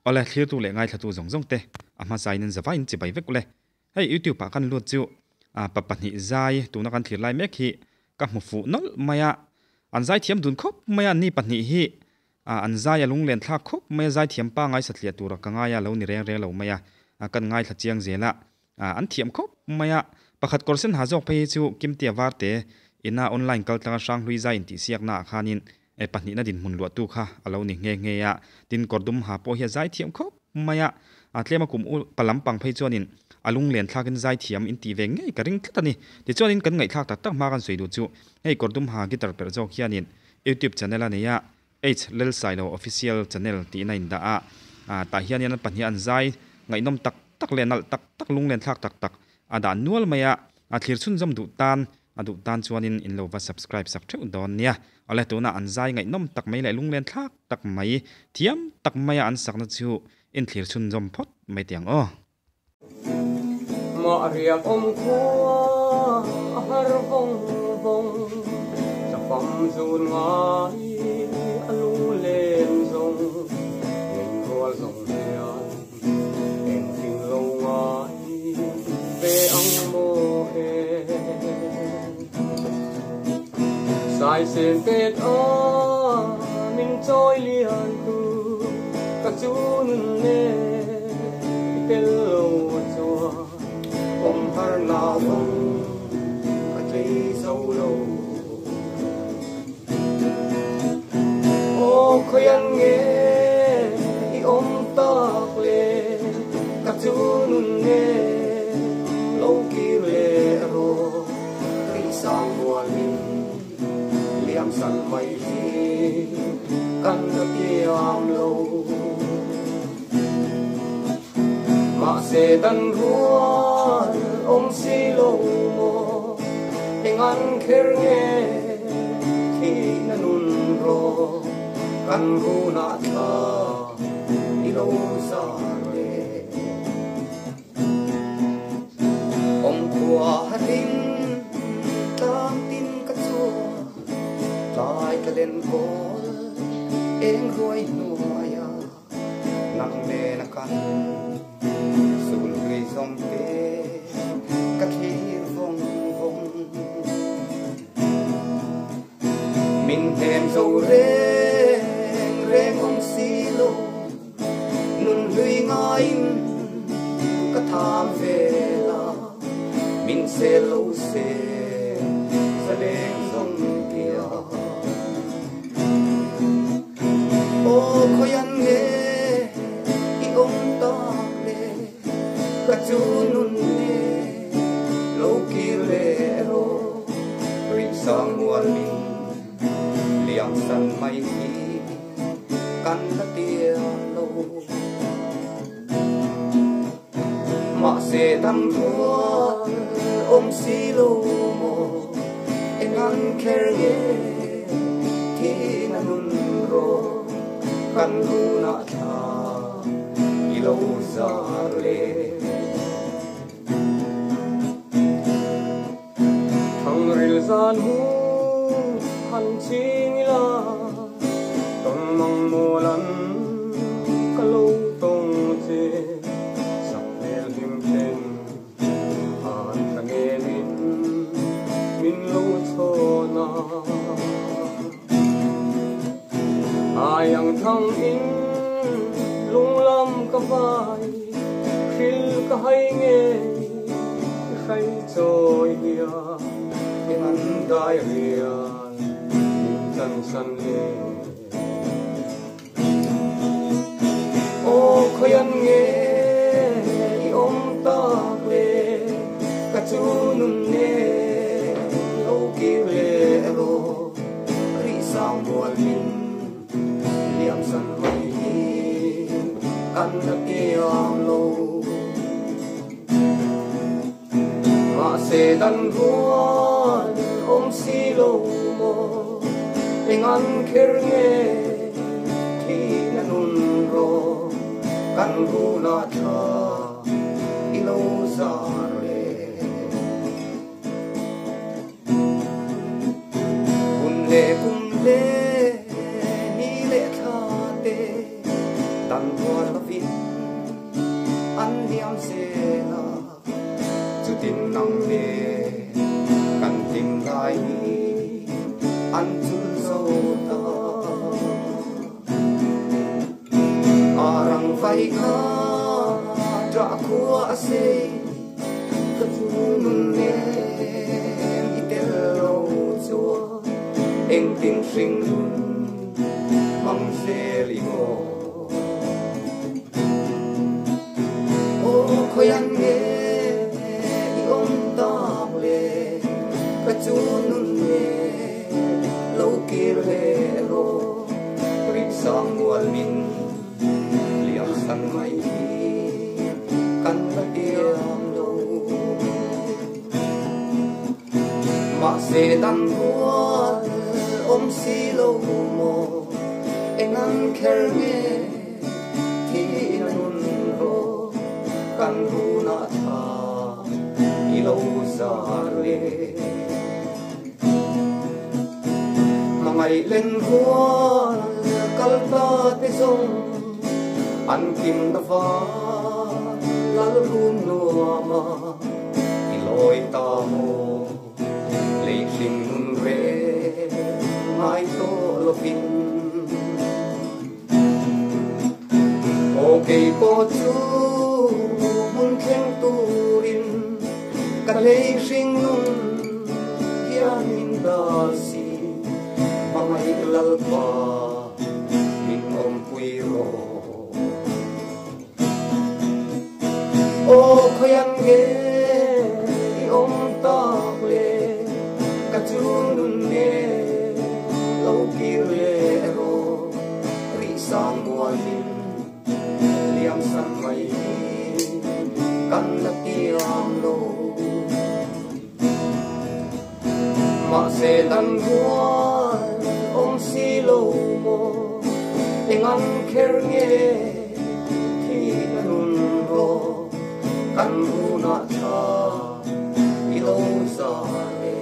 ole thlir tu le ngai thatu zong zong te ama zainin zawa in chi bai vek le hei youtube pa kan lut chu papani zai tu na kan thlir lai mek hi ka mu fu nol maya an zai thiam dun khop maya ni pani hi an zai alung len thla khop maya zai thiam pa ngai satlia tu ra ka ngai ya lo ni reng reng lo maya kan ngai thla chiang zela an thiam khop maya pakhat korsen ha jok pe chu kimtia war te ina online kal tanga sang hlui zai in ti siak na khanin pani na din mun lo tu kha alo ni nge nge ya tin kordum ha po hi zai thiam khop maya tlema kum palam pang phei chuanin alung len thlakin zai thiam in ti ve nge ka ring thlatani ti chuanin kan ngai thak tak tak ma kan soi du chu hei kordum ha gitar per jok hianin youtube channel ania h lel sailo official channel ti na in da ta hianin pani an zai ngai nom tak tak lenal tak tak lung len thak tak tak ada nual maya thlir chun jam du tan adu tan chuanin in lo va subscribe sak theu don nia ale tuna an zai ngai nom tak mai le lung len thak tak mai thiam tak maya an sakna chu in thlir chun jom phot mai tiang o ma riak khua har vong vong sa pam zun ngai alung len zong len rual zong hian en ting lo ngai ve ang mo he sai sen pet mình trôi liền tu các chú nè tel lâu chùa ông har nào ông các cây sâu lâu ô khơi ăn nghe ông tạc lệ các chú nè lâu kia lệ rồi khi sang mùa mình liam san mây căn đất kiam lâu mà sẽ đan ruan ông si lâu mò anh ăn kher nghe khi na nun ro căn ru na tha đi lâu xa lệ ông qua đinh tam tin cắt chua lại cái đèn phố em ruồi nuôi nặng nề nặng căn sùn người dòng tê các khi vòng vòng mình thèm dầu reng reng ông xì lô nun lưới ngay các tham về là mình sẽ lâu sẽ ra đêm dòng kia ô khối ăn nghe ông ta lệ các chú nun lệ lâu kia lệ rô rịp sang muôn mình liang san mai hi căn ta tia lâu mà sẽ đâm ruột ôm xí lâu mồ em ăn kher nghe thì na nun rô căn ru na tha lâu xa lệ thằng rìu gian hu hành trình là tông mong mùa lần cả lâu tông chê sắp lên hình trên hàn ta nghe min lâu cho na ai ang thằng in lung lam ka vai khil ka hay nghe khay trôi hia in dai ria chân san le ô khơi ăn nghe ông ta về cả chú nun nghe lâu kia về rồi đi sang buồn mình liam san mây căn đất kiam lâu mà sẽ đan ruan ông si lâu mò anh ăn kher nghe thì na nun ro căn ru na tha đi lâu xa lệ cùng lệ ni lệ tha tê tan hoa lo vin an diam se na chu tin nang ne kan tim lai an chun zo ta arang vai kha tra khua se ka chun ne itel lo chua eng tin sing mang se li mo o khoyan nge i om ta le ka chun ne lo kir le ro ri sang wal min liam san mai kan la tiam lo ma se dan wal om si lo mo engan kher nge thi nun ro kan ru na tha i lo sa le mangai len hual kal ta te song an kim na fa lal run no ma i loi ta mo le sing nun re mai to lo pin okay po chu mun khen tu rin ka le sing nun hian min da si mamai lal pa min om pui ro o khoyan ge om ta le ka chu nun ne lo ki le ro ri sang muan min liam san mai kan la tiam lo ma se dan huan om si lo mo engan kher nge thi nun ro kan ru na tha i lo sa le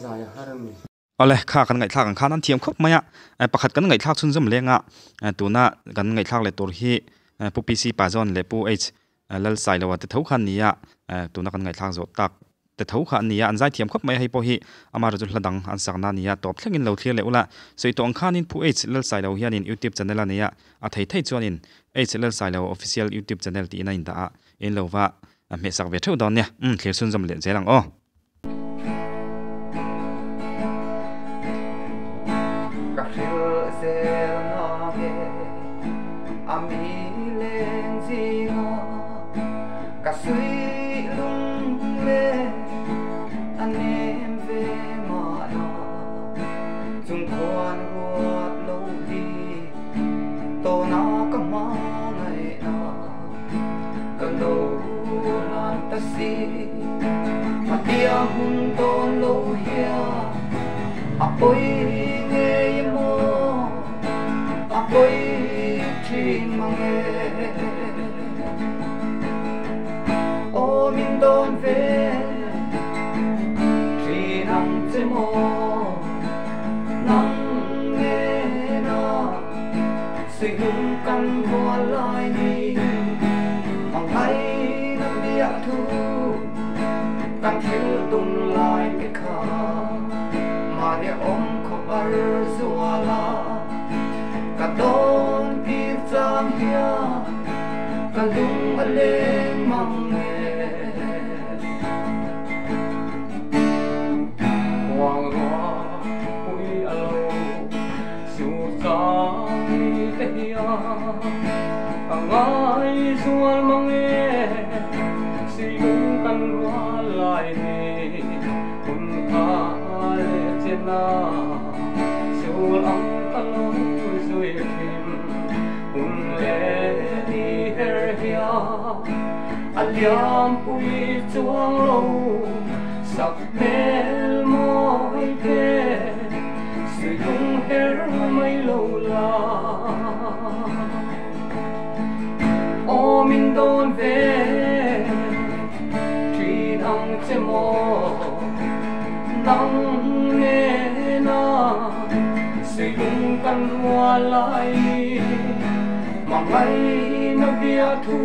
zai haram ni ale kha kan ngai thak kan khan an thiam khop maya pakhat kan ngai thak chun jam lenga tuna kan ngai thak le tor hi pu pc pa zon le pu h lal sai lawa te thau khan nia tuna kan ngai thak zo tak te thau kha nia an zai thiam khop mai hai po hi amar ju hladang an sakna nia top thlengin lo thlir le ula soi tong khan in pu h lal sai lo hian in youtube channel ania a thei thei chuan in h lal sai lo official youtube channel ti na in da in lo wa me sak ve thau don nia thlir sun jam le jelang o cả suy lung mê anh em về mà nó chung quan ruột lâu đi tô nó có mơ ngày nó cần lâu lan ta si mà tia hung tôn lâu hia ôi nghe mô ôi chim mà nghe ô min đón về chỉ nắng chế mô nắng nghe nó suy hung căn hoa lại đi bằng tay nắm địa thu căn thiếu tung lại cái khả mà để ôm khóc ở xua la cả đón kịp giang hia cả lung lên mong ngai sual mange siung kan wa lai ni kun ka le chena sul ang kalon zui kim kun le ni her hia aliam pui chuang lo sak mel moi te siung her mai lo la ô min đôn về chỉ nắng chế mồ nắng nghe na sẽ cùng căn hoa lại mang lại nó bia thu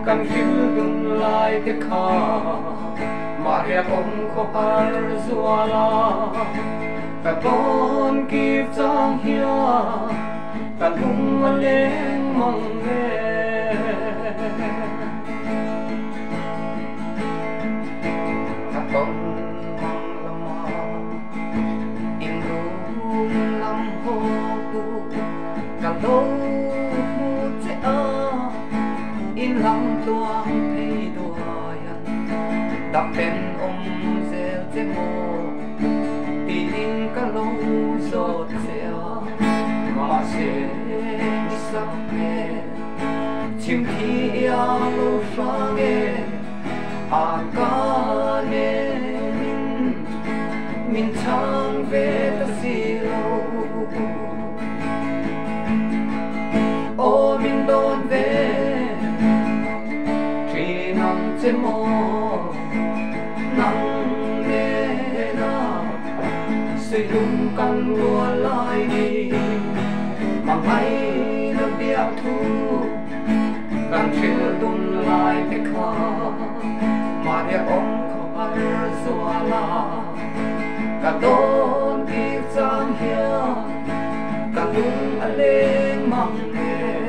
căn khiêu đừng lại cái khá mà đẹp ông có har zua la cả con kịp giang hia cả lung mà lên mong nghe cả con mong lama in rung lam hồ tu cả lâu mu che a in lam tuang thấy đua đập bên ông rêu che mô tin cả lâu rốt rêu mà sẽ đi sắc nghe chim khi lâu xa nghe ca nghe mình chẳng về ta xì lâu ô mình đón về chỉ nằm che mô nắng nghe na xây lung căn đua lại đi mang hay nó biết thu càng chưa tung lại cái khó mà để ông có ai xóa la cả đón đi giang hia cả lung anh lên mang nghe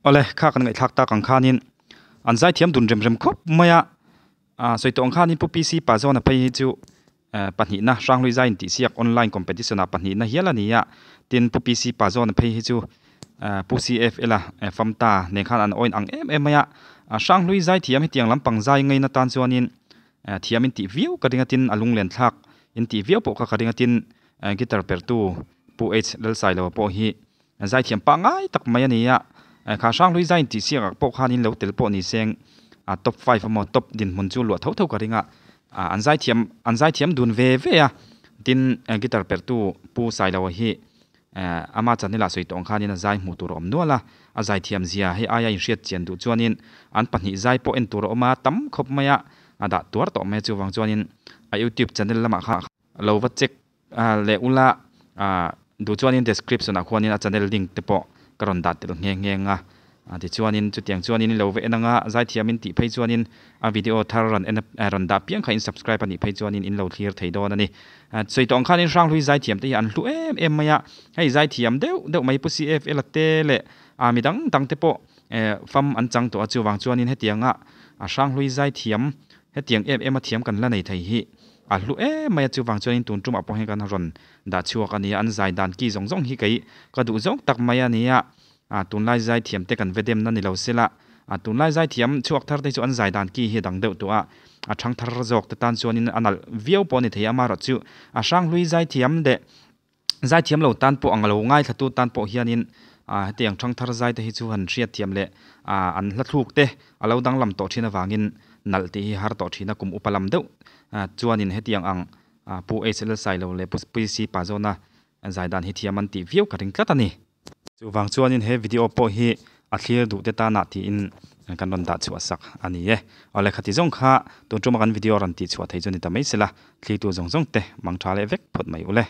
ole kha kan ngai thak ta kang khanin an zai thiam dun rem khop maya soi tong khanin pu pc pa zona pai chu pani na ranglui zain ti siak online competition a pani na hialania tin pu pc pa zona pai chu pu cf ela famta ne khan an oin ang em maya ranglui zai thiam hi tiang lampang zai ngai na tan chuanin thiamin ti view kadinga tin alung len thak in ti view po kha kadinga tin guitar per tu pu h lal sai lo po hi zai thiam pa ngai tak maya nia khá sang lui zain ti siak po khanin lo tel po ni seng top 5 amo top din mun chu lo tho ka ringa an zai thiam dun ve tin guitar per tu pu sai lo hi ama chanila soi tong khanin zai mu tur om nuala a zai thiam zia he aya in riat chen du chuanin an pani zai po en tur oma tam khop maya ada tuar to me chu wang chuanin a youtube channel lama kha lo wa check le ula du chuanin description a khwanin a channel link te po karon dat tel nge nga ti chuanin chu tiang chuanin lo ve nanga zai thiamin ti phei chuanin a video tharan en ron da piang kha in subscribe ani phei chuanin in lo clear thei don ani chei tong khan in rang lui zai thiam te an hlu em maya hei zai thiam deuh mai pu cf elate le mi dang te po fam an chang to chu wang chuanin he tianga a rang lui zai thiam he tiang em a thiam kan la nei thei hi a hlu maya chu wang chuanin tun tum a po he kan ron da chuak ani an zai dan ki zong hi kai ka du zong tak maya nia tun lai zai thiam te kan vedem na ni lo sela tun lai zai thiam chuak thar te chu an zai dan ki hi dang deuh to a thang thar jok te tan chuanin anal viau po ni theia ma ro chu a sang lui zai thiam lo tan po anglo ngai thatu tan po hianin tiang thang thar zai te hi chu han riat thiam le an hla thluk te alo dang lam to thina wangin nal te hi har to thina kum upalam deuh chuanin he tiang ang pu hl sai lo le pc pa zona zai dan hi thiam an ti viau ka ring tlatani chu wang chuanin he video po hi a clear du te ta na ti in kan ron da chu asak ani e ole khati jong kha tu tuma kan video ran ti chu thei chuni ta mai sela thli tu jong te mang thale vek phot mai ule